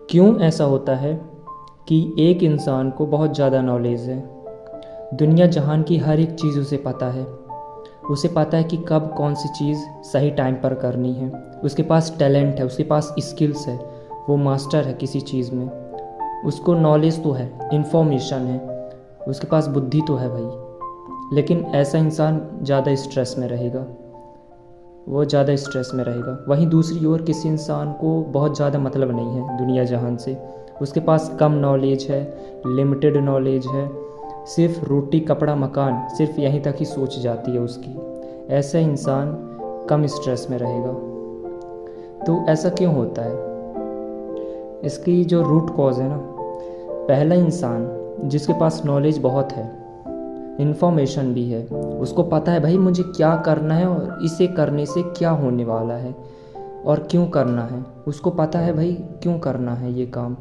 क्यों ऐसा होता है कि एक इंसान को बहुत ज़्यादा नॉलेज है, दुनिया जहान की हर एक चीज़ उसे पता है। उसे पता है कि कब कौन सी चीज़ सही टाइम पर करनी है। उसके पास टैलेंट है, उसके पास स्किल्स है, वो मास्टर है किसी चीज़ में। उसको नॉलेज तो है, इन्फॉर्मेशन है, उसके पास बुद्धि तो है भाई। लेकिन ऐसा इंसान ज़्यादा स्ट्रेस में रहेगा, वो ज़्यादा स्ट्रेस में रहेगा। वहीं दूसरी ओर किसी इंसान को बहुत ज़्यादा मतलब नहीं है दुनिया जहान से, उसके पास कम नॉलेज है, लिमिटेड नॉलेज है, सिर्फ रोटी कपड़ा मकान, सिर्फ यहीं तक ही सोच जाती है उसकी। ऐसा इंसान कम स्ट्रेस में रहेगा। तो ऐसा क्यों होता है? इसकी जो रूट कॉज है ना, पहला इंसान जिसके पास नॉलेज बहुत है, इन्फॉर्मेशन भी है, उसको पता है भाई मुझे क्या करना है और इसे करने से क्या होने वाला है और क्यों करना है। उसको पता है भाई क्यों करना है ये काम,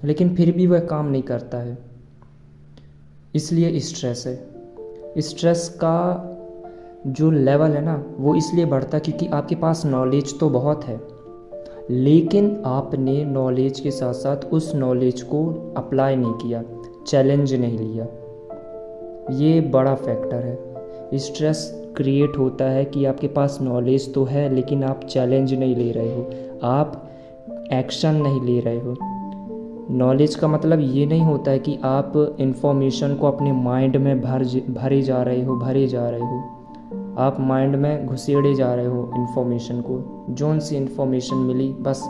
लेकिन फिर भी वह काम नहीं करता है, इसलिए स्ट्रेस है। स्ट्रेस का जो लेवल है ना, वो इसलिए बढ़ता है क्योंकि आपके पास नॉलेज तो बहुत है, लेकिन आपने नॉलेज के साथ साथ उस नॉलेज को अप्लाई नहीं किया, चैलेंज नहीं लिया। ये बड़ा फैक्टर है। स्ट्रेस क्रिएट होता है कि आपके पास नॉलेज तो है, लेकिन आप चैलेंज नहीं ले रहे हो, आप एक्शन नहीं ले रहे हो। नॉलेज का मतलब ये नहीं होता है कि आप इन्फॉर्मेशन को अपने माइंड में भरे जा रहे हो। आप माइंड में घुसेड़े जा रहे हो इन्फॉर्मेशन को। जोन सी इन्फॉर्मेशन मिली बस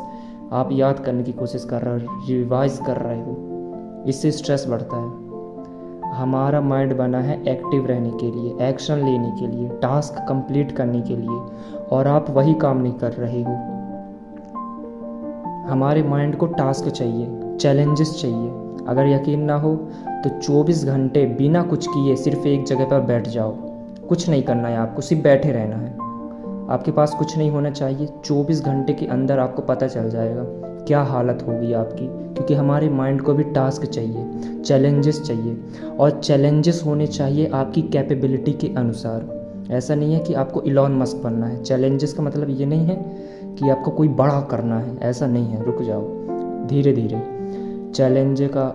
आप याद करने की कोशिश कर रहे हो, रिवाइज कर रहे हो। इससे स्ट्रेस बढ़ता है। हमारा माइंड बना है एक्टिव रहने के लिए, एक्शन लेने के लिए, टास्क कंप्लीट करने के लिए, और आप वही काम नहीं कर रहे हो। हमारे माइंड को टास्क चाहिए, चैलेंजेस चाहिए। अगर यकीन ना हो तो 24 घंटे बिना कुछ किए सिर्फ एक जगह पर बैठ जाओ, कुछ नहीं करना है आपको, सिर्फ बैठे रहना है। आपके पास कुछ नहीं होना चाहिए, 24 घंटे के अंदर आपको पता चल जाएगा क्या हालत होगी आपकी। क्योंकि हमारे माइंड को भी टास्क चाहिए, चैलेंजेस चाहिए, और चैलेंजेस होने चाहिए आपकी कैपेबिलिटी के अनुसार। ऐसा नहीं है कि आपको इलॉन मस्क बनना है। चैलेंजेस का मतलब ये नहीं है कि आपको कोई बड़ा करना है, ऐसा नहीं है। रुक जाओ, धीरे धीरे। चैलेंज का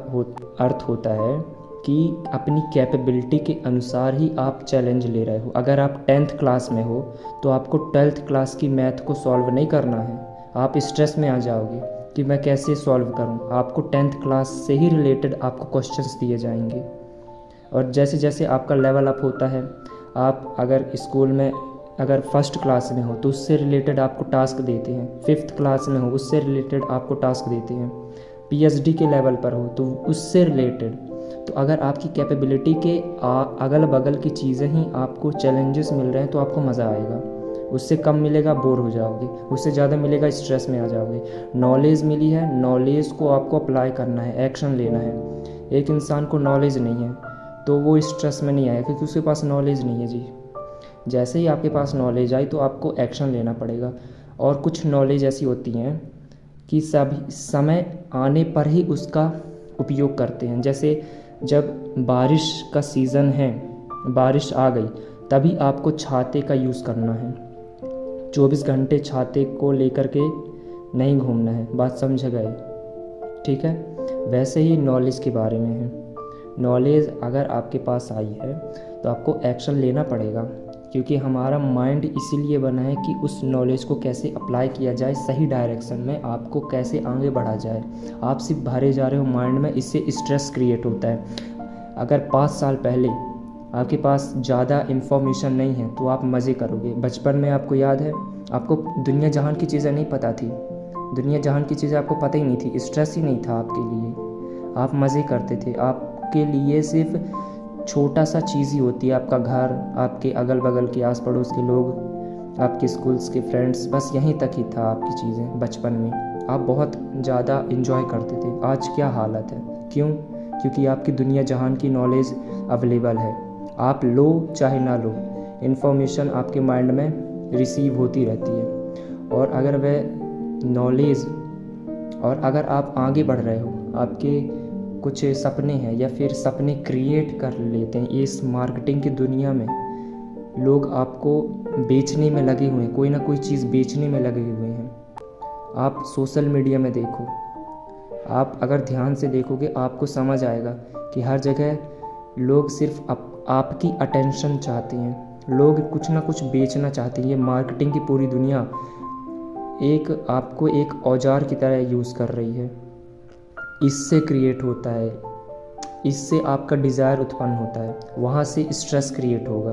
अर्थ होता है कि अपनी कैपेबिलिटी के अनुसार ही आप चैलेंज ले रहे हो। अगर आप 10th क्लास में हो तो आपको 12th क्लास की मैथ को सॉल्व नहीं करना है। आप स्ट्रेस में आ जाओगे कि मैं कैसे सॉल्व करूं। आपको 10th क्लास से ही रिलेटेड आपको क्वेश्चंस दिए जाएंगे, और जैसे जैसे आपका लेवल अप होता है, आप अगर स्कूल में अगर फर्स्ट क्लास में हो तो उससे रिलेटेड आपको टास्क देते हैं, 5th क्लास में हो उससे रिलेटेड आपको टास्क देते हैं, पीएचडी के लेवल पर हो तो उससे रिलेटेड। तो अगर आपकी कैपेबिलिटी के अगल बगल की चीज़ें ही आपको चैलेंजेस मिल रहे हैं तो आपको मज़ा आएगा। उससे कम मिलेगा बोर हो जाओगे, उससे ज़्यादा मिलेगा स्ट्रेस में आ जाओगे। नॉलेज मिली है, नॉलेज को आपको अप्लाई करना है, एक्शन लेना है। एक इंसान को नॉलेज नहीं है तो वो स्ट्रेस में नहीं आएगा क्योंकि उसके पास नॉलेज नहीं है जी। जैसे ही आपके पास नॉलेज आई तो आपको एक्शन लेना पड़ेगा। और कुछ नॉलेज ऐसी होती हैं कि सभी समय आने पर ही उसका उपयोग करते हैं। जैसे जब बारिश का सीज़न है, बारिश आ गई, तभी आपको छाते का यूज़ करना है। 24 घंटे छाते को लेकर के नहीं घूमना है। बात समझ गए? ठीक है। वैसे ही नॉलेज के बारे में है। नॉलेज अगर आपके पास आई है तो आपको एक्शन लेना पड़ेगा, क्योंकि हमारा माइंड इसीलिए बना है कि उस नॉलेज को कैसे अप्लाई किया जाए, सही डायरेक्शन में आपको कैसे आगे बढ़ा जाए। आप सिर्फ भरे जा रहे हो माइंड में, इससे स्ट्रेस क्रिएट होता है। अगर 5 साल पहले आपके पास ज़्यादा इन्फॉर्मेशन नहीं है तो आप मज़े करोगे। बचपन में आपको याद है, आपको दुनिया जहान की चीज़ें नहीं पता थी, दुनिया जहान की चीज़ें आपको पता ही नहीं थी, स्ट्रेस ही नहीं था आपके लिए, आप मज़े करते थे। आपके लिए सिर्फ छोटा सा चीज़ ही होती है, आपका घर, आपके अगल बगल के आस पड़ोस के लोग, आपके स्कूल्स के फ्रेंड्स, बस यहीं तक ही था आपकी चीज़ें। बचपन में आप बहुत ज़्यादा इन्जॉय करते थे। आज क्या हालत है? क्यों? क्योंकि आपकी दुनिया जहान की नॉलेज अवेलेबल है, आप लो चाहे ना लो, इन्फॉर्मेशन आपके माइंड में रिसीव होती रहती है। और अगर वह नॉलेज, और अगर आप आगे बढ़ रहे हो, आपके कुछ सपने हैं या फिर सपने क्रिएट कर लेते हैं, इस मार्केटिंग की दुनिया में लोग आपको बेचने में लगे हुए हैं, कोई ना कोई चीज़ बेचने में लगे हुए हैं। आप सोशल मीडिया में देखो, आप अगर ध्यान से देखोगे आपको समझ आएगा कि हर जगह लोग सिर्फ आपकी अटेंशन चाहते हैं, लोग कुछ ना कुछ बेचना चाहते हैं। ये मार्केटिंग की पूरी दुनिया आपको एक औजार की तरह यूज़ कर रही है। इससे क्रिएट होता है, इससे आपका डिज़ायर उत्पन्न होता है, वहाँ से स्ट्रेस क्रिएट होगा।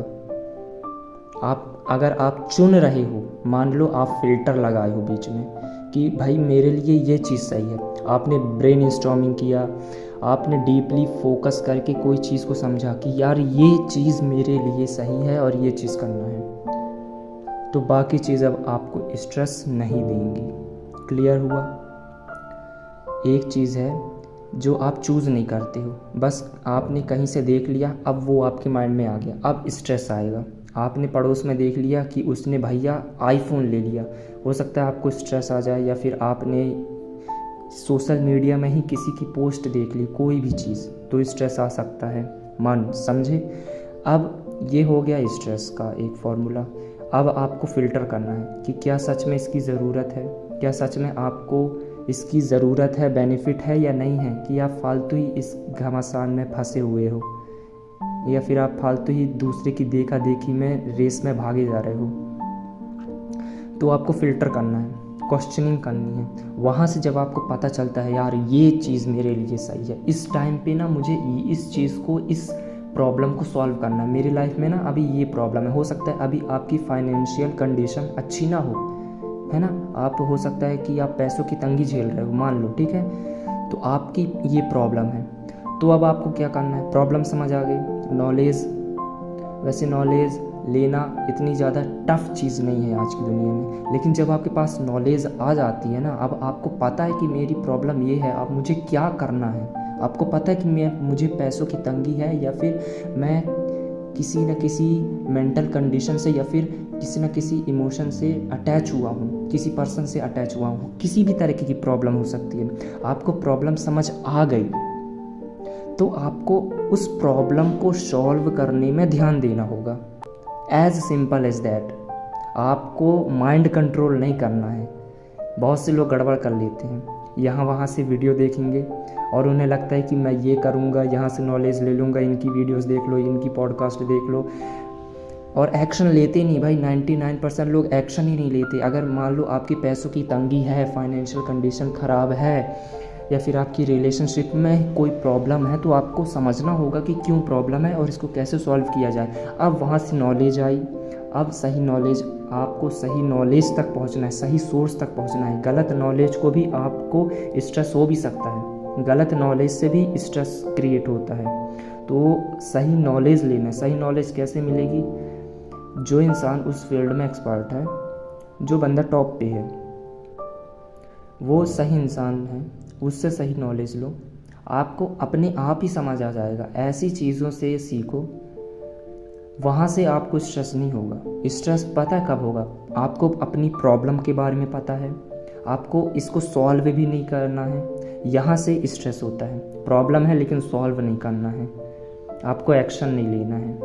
अगर आप चुन रहे हो, मान लो आप फ़िल्टर लगाए हो बीच में कि भाई मेरे लिए ये चीज़ सही है, आपने ब्रेन स्टॉर्मिंग किया, आपने डीपली फोकस करके कोई चीज़ को समझा कि यार ये चीज़ मेरे लिए सही है और ये चीज़ करना है, तो बाकी चीज़ अब आपको स्ट्रेस नहीं देंगी। क्लियर हुआ? एक चीज़ है जो आप चूज़ नहीं करते हो, बस आपने कहीं से देख लिया, अब वो आपके माइंड में आ गया, अब स्ट्रेस आएगा। आपने पड़ोस में देख लिया कि उसने भैया आईफोन ले लिया, हो सकता है आपको स्ट्रेस आ जाए। या फिर आपने सोशल मीडिया में ही किसी की पोस्ट देख ली, कोई भी चीज़, तो स्ट्रेस आ सकता है। मन समझे? अब ये हो गया स्ट्रेस का एक फॉर्मूला। अब आपको फ़िल्टर करना है कि क्या सच में इसकी ज़रूरत है, क्या सच में आपको इसकी ज़रूरत है, बेनिफिट है या नहीं है, कि आप फालतू ही इस घमासान में फंसे हुए हो, या फिर आप फालतू ही दूसरे की देखा देखी में रेस में भागे जा रहे हो। तो आपको फ़िल्टर करना है, क्वेश्चनिंग करनी है। वहाँ से जब आपको पता चलता है यार ये चीज़ मेरे लिए सही है, इस टाइम पे ना मुझे इस चीज़ को, इस प्रॉब्लम को सॉल्व करना है, मेरी लाइफ में ना अभी ये प्रॉब्लम है। हो सकता है अभी आपकी फाइनेंशियल कंडीशन अच्छी ना हो, है ना, आप हो सकता है कि आप पैसों की तंगी झेल रहे हो, मान लो, ठीक है, तो आपकी ये प्रॉब्लम है। तो अब आपको क्या करना है? प्रॉब्लम समझ आ गई, नॉलेज। वैसे नॉलेज लेना इतनी ज़्यादा टफ चीज़ नहीं है आज की दुनिया में, लेकिन जब आपके पास नॉलेज आ जाती है ना, अब आपको पता है कि मेरी प्रॉब्लम ये है, अब मुझे क्या करना है, आपको पता है कि मुझे पैसों की तंगी है, या फिर मैं किसी न किसी मेंटल कंडीशन से या फिर किसी न किसी इमोशन से अटैच हुआ हूँ, किसी पर्सन से अटैच हुआ हूँ, किसी भी तरीके की प्रॉब्लम हो सकती है। आपको प्रॉब्लम समझ आ गई तो आपको उस प्रॉब्लम को सॉल्व करने में ध्यान देना होगा। As simple as that. आपको माइंड कंट्रोल नहीं करना है। बहुत से लोग गड़बड़ कर लेते हैं, यहाँ वहाँ से वीडियो देखेंगे और उन्हें लगता है कि मैं ये करूँगा, यहाँ से नॉलेज ले लूँगा, इनकी वीडियोस देख लो, इनकी पॉडकास्ट देख लो, और एक्शन लेते नहीं भाई। 99% लोग एक्शन ही नहीं लेते। अगर मान लो आपकी पैसों की तंगी है, फाइनेंशियल कंडीशन ख़राब है, या फिर आपकी रिलेशनशिप में कोई प्रॉब्लम है, तो आपको समझना होगा कि क्यों प्रॉब्लम है और इसको कैसे सॉल्व किया जाए। अब वहाँ से नॉलेज आई, अब सही नॉलेज, आपको सही नॉलेज तक पहुँचना है, सही सोर्स तक पहुँचना है। गलत नॉलेज को भी आपको स्ट्रेस हो भी सकता है, गलत नॉलेज से भी स्ट्रेस क्रिएट होता है। तो सही नॉलेज लेना है। सही नॉलेज कैसे मिलेगी? जो इंसान उस फील्ड में एक्सपर्ट है, जो बंदा टॉप पे है, वो सही इंसान है, उससे सही नॉलेज लो, आपको अपने आप ही समझ आ जाएगा। ऐसी चीज़ों से सीखो, वहाँ से आपको स्ट्रेस नहीं होगा। स्ट्रेस पता है कब होगा? आपको अपनी प्रॉब्लम के बारे में पता है, आपको इसको सॉल्व भी नहीं करना है, यहाँ से स्ट्रेस होता है। प्रॉब्लम है लेकिन सॉल्व नहीं करना है, आपको एक्शन नहीं लेना है।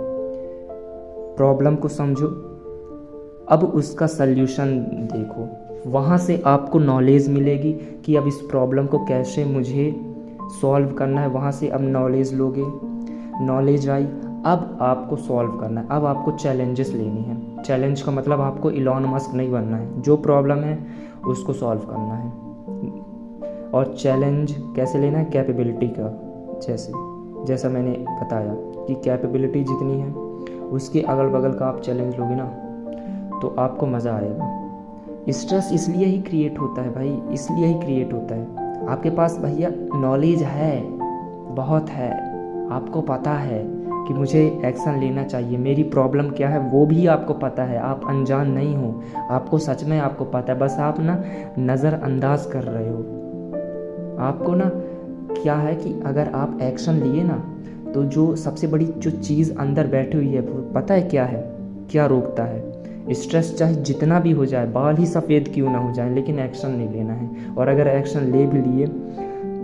प्रॉब्लम को समझो, अब उसका सल्यूशन देखो, वहाँ से आपको नॉलेज मिलेगी कि अब इस प्रॉब्लम को कैसे मुझे सॉल्व करना है। वहाँ से अब नॉलेज लोगे, नॉलेज आई, अब आपको सॉल्व करना है, अब आपको चैलेंजेस लेनी है। चैलेंज का मतलब आपको इलॉन मस्क नहीं बनना है, जो प्रॉब्लम है उसको सॉल्व करना है। और चैलेंज कैसे लेना है? कैपेबिलिटी का, जैसा मैंने बताया कि कैपेबिलिटी जितनी है उसके अगल बगल का आप चैलेंज लोगे ना, तो आपको मज़ा आएगा। स्ट्रेस इसलिए ही क्रिएट होता है भाई, इसलिए ही क्रिएट होता है। आपके पास भैया नॉलेज है, बहुत है, आपको पता है कि मुझे एक्शन लेना चाहिए, मेरी प्रॉब्लम क्या है वो भी आपको पता है, आप अनजान नहीं हो, आपको सच में आपको पता है, बस आप ना नज़रअंदाज कर रहे हो। आपको ना क्या है कि अगर आप एक्शन लिए ना, तो जो सबसे बड़ी जो चीज़ अंदर बैठी हुई है वो पता है क्या है, क्या रोकता है? स्ट्रेस चाहे जितना भी हो जाए, बाल ही सफ़ेद क्यों ना हो जाए, लेकिन एक्शन नहीं लेना है। और अगर एक्शन ले भी लिए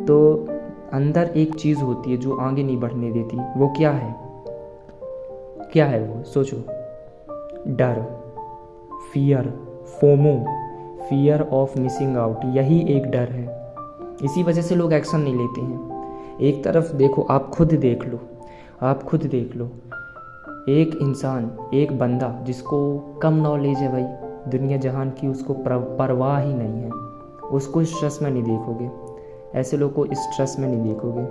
तो अंदर एक चीज़ होती है जो आगे नहीं बढ़ने देती। वो क्या है? क्या है वो? सोचो। डर, fear, FOMO, fear of missing out, यही एक डर है। इसी वजह से लोग एक्शन नहीं लेते हैं। एक तरफ देखो, आप खुद देख लो, आप खुद देख लो, एक इंसान, एक बंदा जिसको कम नॉलेज है भाई दुनिया जहान की, उसको परवाह ही नहीं है, उसको स्ट्रेस में नहीं देखोगे, ऐसे लोग को स्ट्रेस में नहीं देखोगे,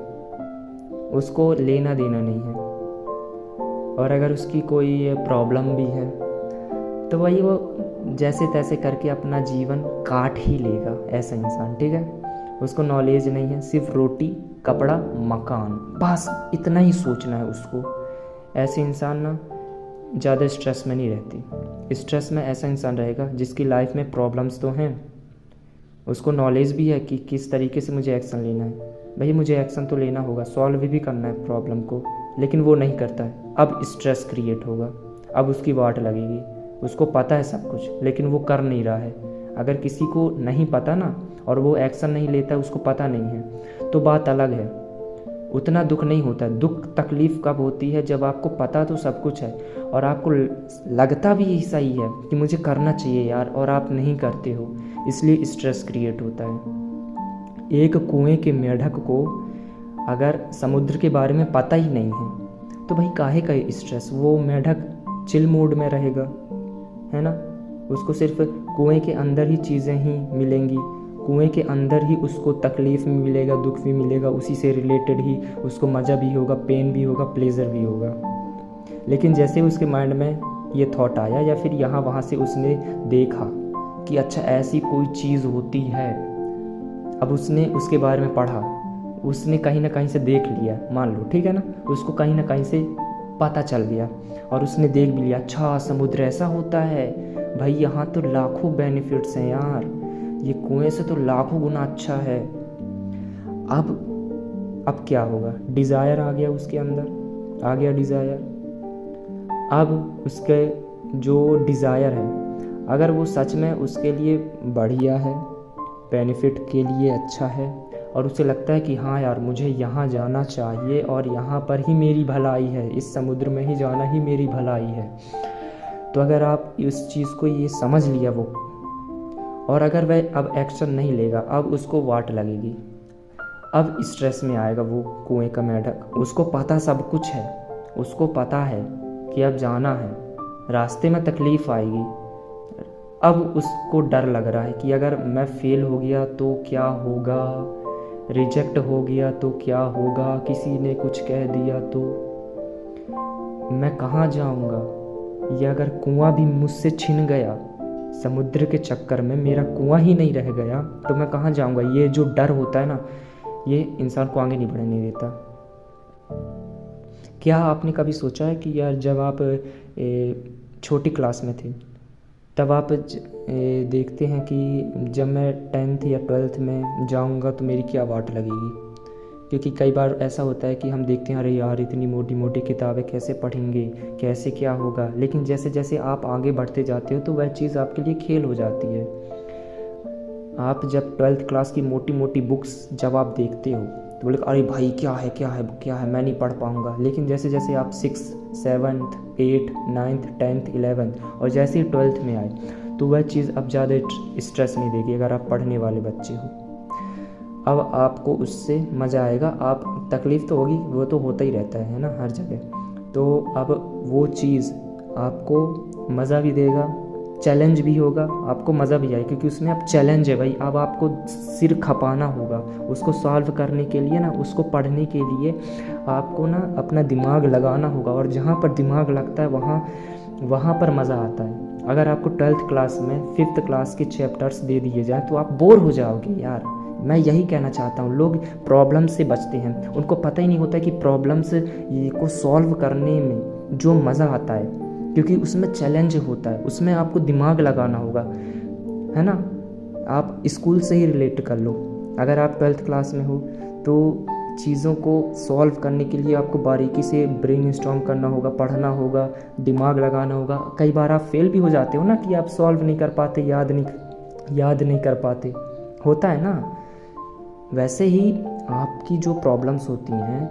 उसको लेना देना नहीं है। और अगर उसकी कोई प्रॉब्लम भी है तो वही वो जैसे तैसे करके अपना जीवन काट ही लेगा, ऐसा इंसान, ठीक है। उसको नॉलेज नहीं है, सिर्फ रोटी कपड़ा मकान, बस इतना ही सोचना है उसको। ऐसे इंसान ना ज़्यादा स्ट्रेस में नहीं रहती। स्ट्रेस में ऐसा इंसान रहेगा जिसकी लाइफ में प्रॉब्लम्स तो हैं, उसको नॉलेज भी है कि किस तरीके से मुझे एक्शन लेना है। भाई मुझे एक्शन तो लेना होगा, सॉल्व भी करना है प्रॉब्लम को, लेकिन वो नहीं करता है। अब स्ट्रेस क्रिएट होगा, अब उसकी वाट लगेगी, उसको पता है सब कुछ लेकिन वो कर नहीं रहा है। अगर किसी को नहीं पता ना और वो एक्शन नहीं लेता, उसको पता नहीं है, तो बात अलग है, उतना दुख नहीं होता। दुख तकलीफ़ कब होती है, जब आपको पता तो सब कुछ है और आपको लगता भी ऐसा ही है कि मुझे करना चाहिए यार, और आप नहीं करते हो, इसलिए स्ट्रेस क्रिएट होता है। एक कुएं के मेंढक को अगर समुद्र के बारे में पता ही नहीं है तो भाई काहे का स्ट्रेस, वो मेंढक चिल मूड में रहेगा, है ना। उसको सिर्फ कुएं के अंदर ही चीज़ें ही मिलेंगी, कुएं के अंदर ही उसको तकलीफ़ भी मिलेगा, दुख भी मिलेगा, उसी से रिलेटेड ही उसको मज़ा भी होगा, पेन भी होगा, प्लेज़र भी होगा। लेकिन जैसे उसके माइंड में ये थॉट आया या फिर यहाँ वहाँ से उसने देखा कि अच्छा ऐसी कोई चीज़ होती है, अब उसने उसके बारे में पढ़ा, उसने कहीं ना कहीं से देख लिया, मान लो, ठीक है ना, उसको कहीं ना कहीं से पता चल गया और उसने देख भी लिया, अच्छा समुद्र ऐसा होता है भाई, यहाँ तो लाखों बेनिफिट्स हैं यार, ये कुएं से तो लाखों गुना अच्छा है। अब क्या होगा, डिज़ायर आ गया उसके अंदर, आ गया डिज़ायर। अब उसके जो डिज़ायर है, अगर वो सच में उसके लिए बढ़िया है, बेनिफिट के लिए अच्छा है और उसे लगता है कि हाँ यार मुझे यहाँ जाना चाहिए और यहाँ पर ही मेरी भलाई है, इस समुद्र में ही जाना ही मेरी भलाई है, तो अगर आप इस चीज़ को ये समझ लिया वो, और अगर वह अब एक्शन नहीं लेगा, अब उसको वाट लगेगी, अब स्ट्रेस में आएगा वो कुएं का मेंढक। उसको पता सब कुछ है, उसको पता है कि अब जाना है, रास्ते में तकलीफ़ आएगी, अब उसको डर लग रहा है कि अगर मैं फेल हो गया तो क्या होगा, रिजेक्ट हो गया तो क्या होगा, किसी ने कुछ कह दिया तो मैं कहाँ जाऊँगा, या अगर कुआं भी मुझसे छिन गया, समुद्र के चक्कर में मेरा कुआं ही नहीं रह गया तो मैं कहाँ जाऊँगा। ये जो डर होता है ना, ये इंसान को आगे नहीं बढ़ने देता। क्या आपने कभी सोचा है कि यार जब आप छोटी क्लास में थे तब आप देखते हैं कि जब मैं 10th या 12th में जाऊंगा तो मेरी क्या वाट लगेगी, क्योंकि कई बार ऐसा होता है कि हम देखते हैं अरे यार इतनी मोटी मोटी किताबें कैसे पढ़ेंगे, कैसे क्या होगा, लेकिन जैसे जैसे आप आगे बढ़ते जाते हो तो वह चीज़ आपके लिए खेल हो जाती है। आप जब 12th क्लास की मोटी मोटी बुक्स जब आप देखते हो तो बोले अरे भाई क्या है क्या है क्या है, मैं नहीं पढ़ पाऊँगा, लेकिन जैसे जैसे आप 6th 7th 8th 9th 10th 11th और जैसे ही 12th में आए तो वह चीज़ अब ज़्यादा स्ट्रेस नहीं देगी अगर आप पढ़ने वाले बच्चे हो। अब आपको उससे मज़ा आएगा, आप तकलीफ़ तो होगी, वो तो होता ही रहता है ना हर जगह, तो अब वो चीज़ आपको मज़ा भी देगा, चैलेंज भी होगा, आपको मज़ा भी आएगा क्योंकि उसमें अब चैलेंज है भाई। अब आपको सिर खपाना होगा उसको सॉल्व करने के लिए ना, उसको पढ़ने के लिए आपको ना अपना दिमाग लगाना होगा, और जहाँ पर दिमाग लगता है वहाँ पर मज़ा आता है। अगर आपको 12th क्लास में 5th क्लास के चैप्टर्स दे दिए जाए तो आप बोर हो जाओगे यार। मैं यही कहना चाहता हूँ, लोग प्रॉब्लम से बचते हैं, उनको पता ही नहीं होता कि प्रॉब्लम्स को सॉल्व करने में जो मज़ा आता है, क्योंकि उसमें चैलेंज होता है, उसमें आपको दिमाग लगाना होगा, है ना। आप स्कूल से ही रिलेट कर लो, अगर आप 12th क्लास में हो तो चीज़ों को सॉल्व करने के लिए आपको बारीकी से ब्रेनस्टॉर्म करना होगा, पढ़ना होगा, दिमाग लगाना होगा। कई बार आप फेल भी हो जाते हो ना कि आप सॉल्व नहीं कर पाते, याद नहीं कर पाते, होता है ना। वैसे ही आपकी जो प्रॉब्लम्स होती हैं,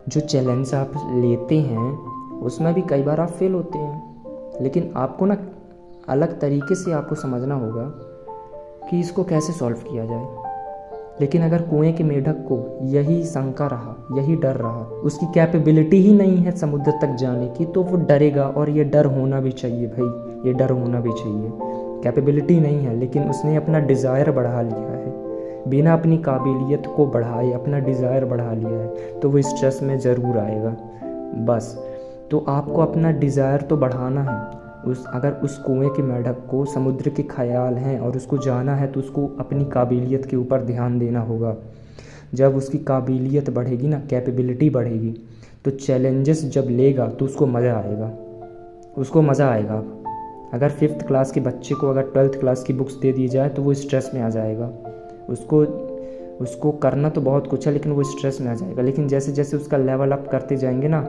जो चैलेंज आप लेते हैं, उसमें भी कई बार आप फेल होते हैं, लेकिन आपको ना अलग तरीके से आपको समझना होगा कि इसको कैसे सॉल्व किया जाए। लेकिन अगर कुएं के मेढक को यही शंका रहा, यही डर रहा, उसकी कैपेबिलिटी ही नहीं है समुद्र तक जाने की, तो वो डरेगा। और ये डर होना भी चाहिए भाई, ये डर होना भी चाहिए। कैपेबिलिटी नहीं है लेकिन उसने अपना डिज़ायर बढ़ा लिया है, बिना अपनी काबिलियत को बढ़ाए अपना डिज़ायर बढ़ा लिया है, तो वो स्ट्रेस में ज़रूर आएगा। बस तो आपको अपना डिज़ायर तो बढ़ाना है। अगर उस कुएं के मेढक को समुद्र के ख्याल हैं और उसको जाना है, तो उसको अपनी काबिलियत के ऊपर ध्यान देना होगा। जब उसकी काबिलियत बढ़ेगी ना, कैपेबिलिटी बढ़ेगी, तो चैलेंजेस जब लेगा तो उसको मज़ा आएगा, उसको मज़ा आएगा। अगर 5th क्लास के बच्चे को अगर 12th क्लास की बुक्स दे दी जाए तो वो स्ट्रेस में आ जाएगा। उसको करना तो बहुत कुछ है लेकिन वो स्ट्रेस में आ जाएगा। लेकिन जैसे जैसे उसका लेवल अप करते जाएंगे ना,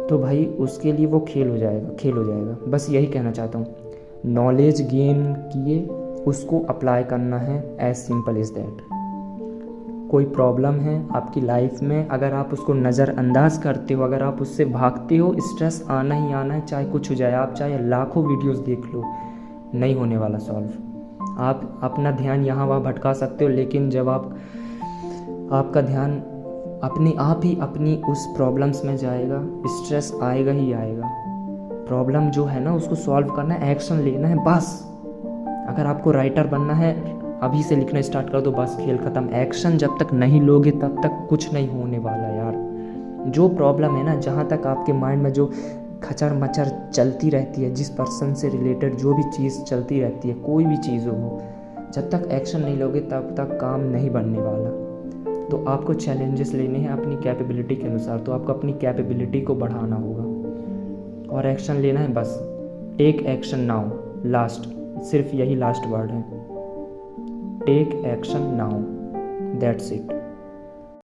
तो भाई उसके लिए वो खेल हो जाएगा। बस यही कहना चाहता हूँ, नॉलेज गेन किए, उसको अप्लाई करना है, एज सिंपल इज़ दैट। कोई प्रॉब्लम है आपकी लाइफ में, अगर आप उसको नज़रअंदाज करते हो, अगर आप उससे भागते हो, स्ट्रेस आना ही आना है, चाहे कुछ हो जाए। आप चाहे लाखों वीडियोस देख लो, नहीं होने वाला सॉल्व। आप अपना ध्यान यहाँ वहाँ भटका सकते हो, लेकिन जब आपका ध्यान अपने आप ही अपनी उस प्रॉब्लम्स में जाएगा, स्ट्रेस आएगा ही आएगा। प्रॉब्लम जो है ना, उसको सॉल्व करना है, एक्शन लेना है, बस। अगर आपको राइटर बनना है, अभी से लिखना स्टार्ट कर दो, बस खेल ख़त्म। एक्शन जब तक नहीं लोगे तब तक कुछ नहीं होने वाला यार। जो प्रॉब्लम है ना, जहाँ तक आपके माइंड में जो खचर मचर चलती रहती है, जिस पर्सन से रिलेटेड जो भी चीज़ चलती रहती है, कोई भी चीज़ हो, जब तक एक्शन नहीं लोगे तब तक काम नहीं बनने वाला। तो आपको चैलेंजेस लेने हैं अपनी कैपेबिलिटी के अनुसार, तो आपको अपनी कैपेबिलिटी को बढ़ाना होगा और एक्शन लेना है। बस टेक एक्शन नाउ, लास्ट, सिर्फ यही लास्ट वर्ड है, take action now, that's it.